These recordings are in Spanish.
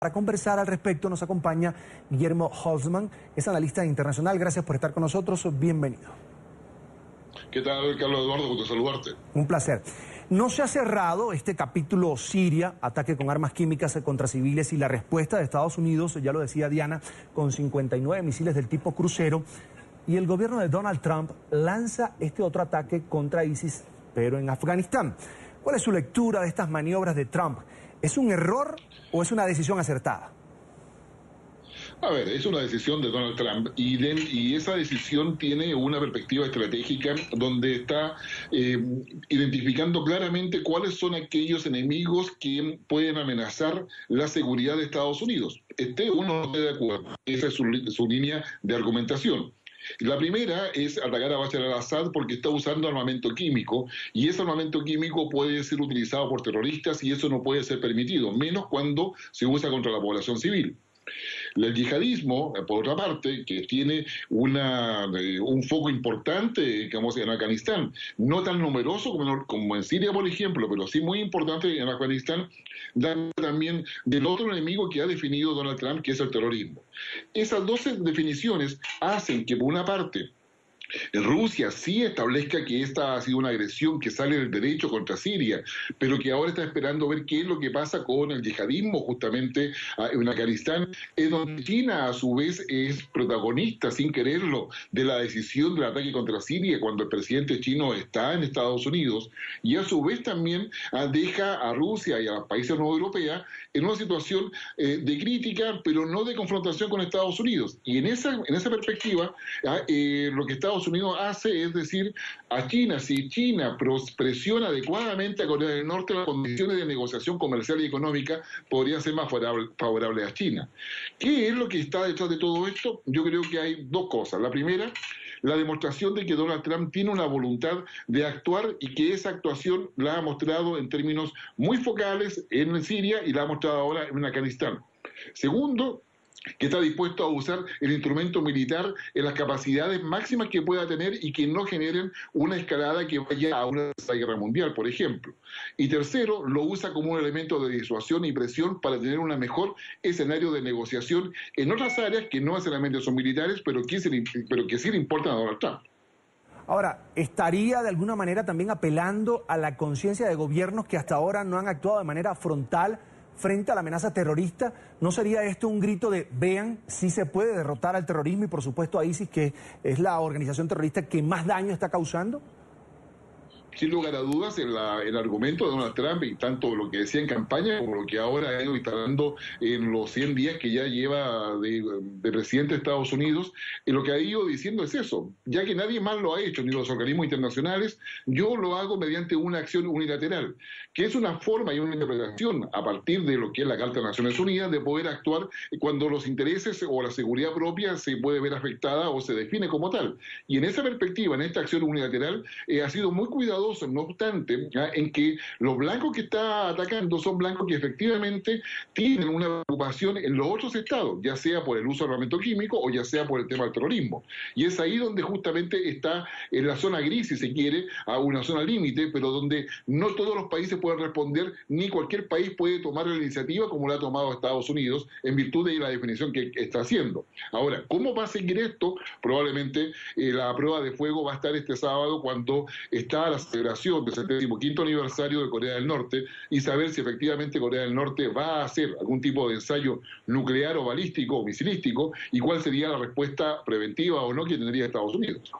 Para conversar al respecto nos acompaña Guillermo Holzman, es analista internacional. Gracias por estar con nosotros, bienvenido. ¿Qué tal, Carlos Eduardo? Gusto saludarte. Un placer. No se ha cerrado este capítulo Siria, ataque con armas químicas contra civiles, y la respuesta de Estados Unidos, ya lo decía Diana, con 59 misiles del tipo crucero, y el gobierno de Donald Trump lanza este otro ataque contra ISIS, pero en Afganistán. ¿Cuál es su lectura de estas maniobras de Trump? ¿Es un error o es una decisión acertada? A ver, es una decisión de Donald Trump y esa decisión tiene una perspectiva estratégica donde está identificando claramente cuáles son aquellos enemigos que pueden amenazar la seguridad de Estados Unidos. Uno no está de acuerdo, esa es su línea de argumentación. La primera es atacar a Bashar al-Assad porque está usando armamento químico y ese armamento químico puede ser utilizado por terroristas y eso no puede ser permitido, menos cuando se usa contra la población civil. El yihadismo, por otra parte, que tiene un foco importante, digamos, en Afganistán, no tan numeroso como en Siria, por ejemplo, pero sí muy importante en Afganistán, da también del otro enemigo que ha definido Donald Trump, que es el terrorismo. Esas 12 definiciones hacen que, por una parte, Rusia sí establezca que esta ha sido una agresión que sale del derecho contra Siria, pero que ahora está esperando ver qué es lo que pasa con el yihadismo justamente en Afganistán, es donde China a su vez es protagonista, sin quererlo, de la decisión del ataque contra Siria cuando el presidente chino está en Estados Unidos, y a su vez también deja a Rusia y a los países no europeos en una situación de crítica, pero no de confrontación con Estados Unidos. Y en esa perspectiva, lo que Estados Unidos hace es decir a China, si China presiona adecuadamente a Corea del Norte, las condiciones de negociación comercial y económica podrían ser más favorables a China. ¿Qué es lo que está detrás de todo esto? Yo creo que hay dos cosas. La primera, la demostración de que Donald Trump tiene una voluntad de actuar y que esa actuación la ha mostrado en términos muy focales en Siria y la ha mostrado ahora en Afganistán. Segundo, que está dispuesto a usar el instrumento militar en las capacidades máximas que pueda tener y que no generen una escalada que vaya a una guerra mundial, por ejemplo. Y tercero, lo usa como un elemento de disuasión y presión para tener un mejor escenario de negociación en otras áreas que no necesariamente son militares, pero que sí le importan a Donald Trump. Ahora, ¿estaría de alguna manera también apelando a la conciencia de gobiernos que hasta ahora no han actuado de manera frontal frente a la amenaza terrorista? ¿No sería esto un grito de, vean, sí se puede derrotar al terrorismo y por supuesto a ISIS, que es la organización terrorista que más daño está causando? Sin lugar a dudas, el argumento de Donald Trump, y tanto lo que decía en campaña como lo que ahora ha ido instalando en los 100 días que ya lleva de presidente de Estados Unidos, lo que ha ido diciendo es eso. Ya que nadie más lo ha hecho, ni los organismos internacionales, yo lo hago mediante una acción unilateral, que es una forma y una interpretación a partir de lo que es la Carta de Naciones Unidas, de poder actuar cuando los intereses o la seguridad propia se puede ver afectada o se define como tal. Y en esa perspectiva, en esta acción unilateral, ha sido muy cuidadoso, no obstante, en que los blancos que está atacando son blancos que efectivamente tienen una preocupación en los otros estados, ya sea por el uso de armamento químico o ya sea por el tema del terrorismo. Y es ahí donde justamente está en la zona gris, si se quiere, a una zona límite, pero donde no todos los países pueden responder, ni cualquier país puede tomar la iniciativa como la ha tomado Estados Unidos, en virtud de la definición que está haciendo. Ahora, ¿cómo va a seguir esto? Probablemente la prueba de fuego va a estar este sábado cuando está la celebración del 75º aniversario de Corea del Norte y saber si efectivamente Corea del Norte va a hacer algún tipo de ensayo nuclear o balístico o misilístico y cuál sería la respuesta preventiva o no que tendría Estados Unidos.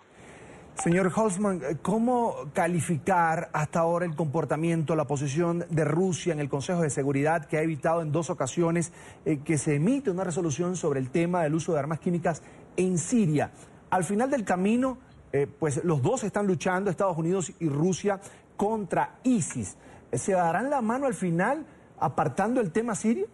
Señor Holzman, ¿cómo calificar hasta ahora el comportamiento, la posición de Rusia en el Consejo de Seguridad, que ha evitado en 2 ocasiones que se emite una resolución sobre el tema del uso de armas químicas en Siria? Al final del camino, pues los dos están luchando, Estados Unidos y Rusia, contra ISIS. ¿Se darán la mano al final apartando el tema sirio?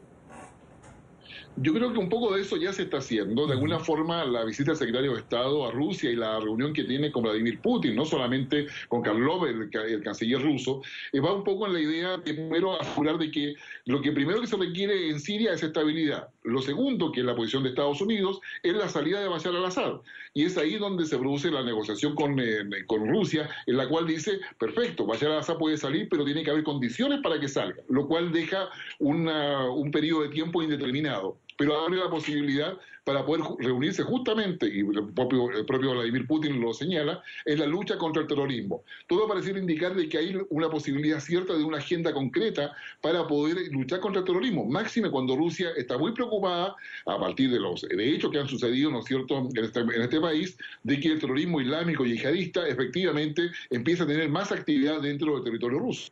Yo creo que un poco de eso ya se está haciendo. De alguna forma, la visita del secretario de Estado a Rusia y la reunión que tiene con Vladimir Putin, no solamente con Karlov, el canciller ruso, va un poco en la idea de primero asegurar de que lo que primero que se requiere en Siria es estabilidad. Lo segundo, que es la posición de Estados Unidos, es la salida de Bashar al-Assad. Y es ahí donde se produce la negociación con Rusia, en la cual dice, perfecto, Bashar al-Assad puede salir, pero tiene que haber condiciones para que salga, lo cual deja un periodo de tiempo indeterminado, pero abre la posibilidad para poder reunirse justamente, y el propio Vladimir Putin lo señala, en la lucha contra el terrorismo. Todo pareciera indicar de que hay una posibilidad cierta de una agenda concreta para poder luchar contra el terrorismo, máxime cuando Rusia está muy preocupada, a partir de los hechos que han sucedido, ¿no es cierto?, en este país, de que el terrorismo islámico y yihadista efectivamente empieza a tener más actividad dentro del territorio ruso.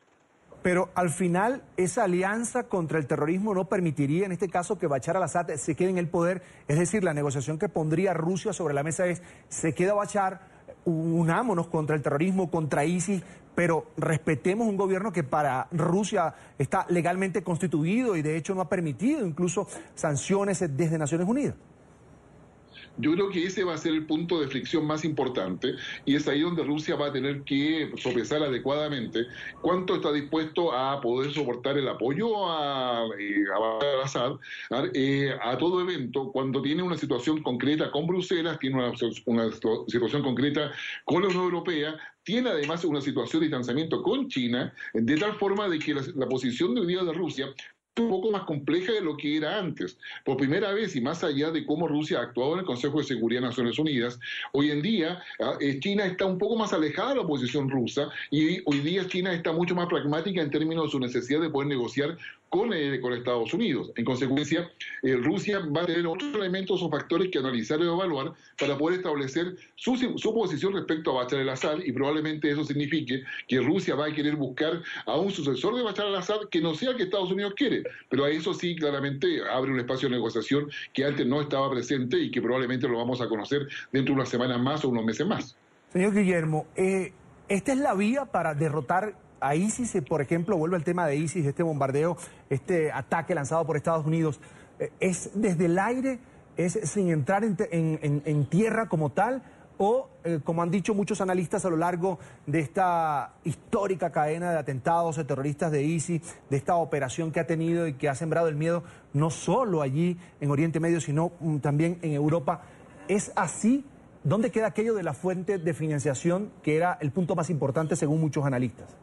Pero al final, esa alianza contra el terrorismo no permitiría, en este caso, que Bashar al-Assad se quede en el poder. Es decir, la negociación que pondría Rusia sobre la mesa es, se queda Bashar, unámonos contra el terrorismo, contra ISIS, pero respetemos un gobierno que para Rusia está legalmente constituido y de hecho no ha permitido incluso sanciones desde Naciones Unidas. Yo creo que ese va a ser el punto de fricción más importante y es ahí donde Rusia va a tener que sopesar adecuadamente cuánto está dispuesto a poder soportar el apoyo a Assad a todo evento cuando tiene una situación concreta con Bruselas, tiene una situación concreta con la Unión Europea, tiene además una situación de distanciamiento con China, de tal forma de que la posición de hoy día de Rusia un poco más compleja de lo que era antes. Por primera vez, y más allá de cómo Rusia ha actuado en el Consejo de Seguridad de Naciones Unidas, hoy en día China está un poco más alejada de la posición rusa y hoy día China está mucho más pragmática en términos de su necesidad de poder negociar con Estados Unidos. En consecuencia, Rusia va a tener otros elementos o factores que analizar y evaluar para poder establecer su posición respecto a Bashar al-Assad y probablemente eso signifique que Rusia va a querer buscar a un sucesor de Bashar al-Assad que no sea el que Estados Unidos quiere, pero a eso sí claramente abre un espacio de negociación que antes no estaba presente y que probablemente lo vamos a conocer dentro de unas semanas más o unos meses más. Señor Guillermo, ¿esta es la vía para derrotar a ISIS? Por ejemplo, vuelve al tema de ISIS, este bombardeo, este ataque lanzado por Estados Unidos. ¿Es desde el aire? ¿Es sin entrar en tierra como tal? ¿O, como han dicho muchos analistas a lo largo de esta histórica cadena de atentados de terroristas de ISIS, de esta operación que ha tenido y que ha sembrado el miedo no solo allí en Oriente Medio, sino también en Europa, es así? ¿Dónde queda aquello de la fuente de financiación que era el punto más importante según muchos analistas?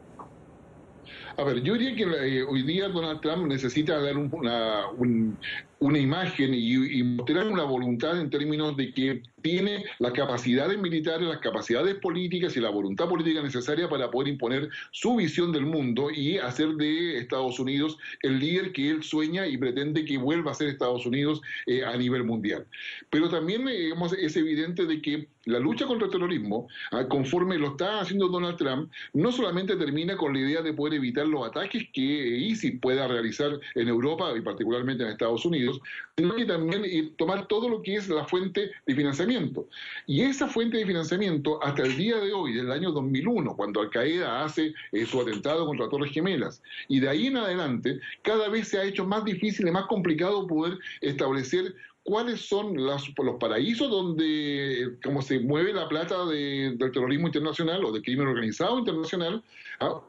A ver, yo diría que hoy día Donald Trump necesita dar una imagen y mostrar una voluntad en términos de que tiene las capacidades militares, las capacidades políticas y la voluntad política necesaria para poder imponer su visión del mundo y hacer de Estados Unidos el líder que él sueña y pretende que vuelva a ser Estados Unidos a nivel mundial. Pero también es evidente de que la lucha contra el terrorismo, conforme lo está haciendo Donald Trump, no solamente termina con la idea de poder evitar los ataques que ISIS pueda realizar en Europa y particularmente en Estados Unidos, sino que también tomar todo lo que es la fuente de financiamiento. Y esa fuente de financiamiento, hasta el día de hoy, del año 2001, cuando Al-Qaeda hace su atentado contra Torres Gemelas, y de ahí en adelante, cada vez se ha hecho más difícil y más complicado poder establecer cuáles son los paraísos donde como se mueve la plata del terrorismo internacional o del crimen organizado internacional,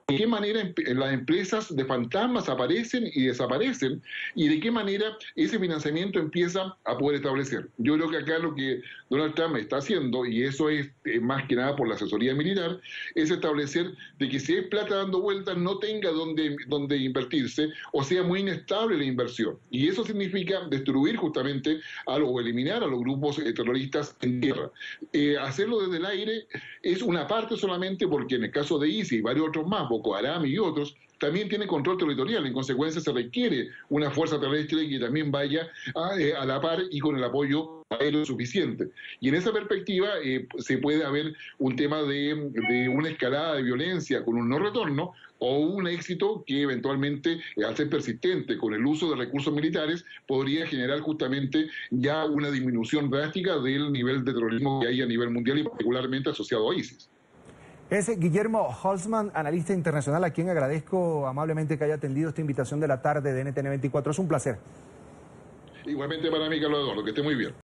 de qué manera las empresas de fantasmas aparecen y desaparecen y de qué manera ese financiamiento empieza a poder establecer. Yo creo que acá lo que Donald Trump está haciendo, y eso es más que nada por la asesoría militar, es establecer de que si hay plata dando vueltas no tenga donde invertirse o sea muy inestable la inversión. Y eso significa destruir justamente o eliminar a los grupos terroristas en tierra. Hacerlo desde el aire es una parte solamente porque en el caso de ISIS y varios otros más, Boko Haram y otros, también tiene control territorial. En consecuencia se requiere una fuerza terrestre que también vaya a la par y con el apoyo aéreo suficiente. Y en esa perspectiva se puede haber un tema de una escalada de violencia con un no retorno o un éxito que eventualmente, al ser persistente con el uso de recursos militares, podría generar justamente ya una disminución drástica del nivel de terrorismo que hay a nivel mundial y particularmente asociado a ISIS. Es Guillermo Holtzman, analista internacional, a quien agradezco amablemente que haya atendido esta invitación de la tarde de NTN 24. Es un placer. Igualmente para mí, Carlos Eduardo, que esté muy bien.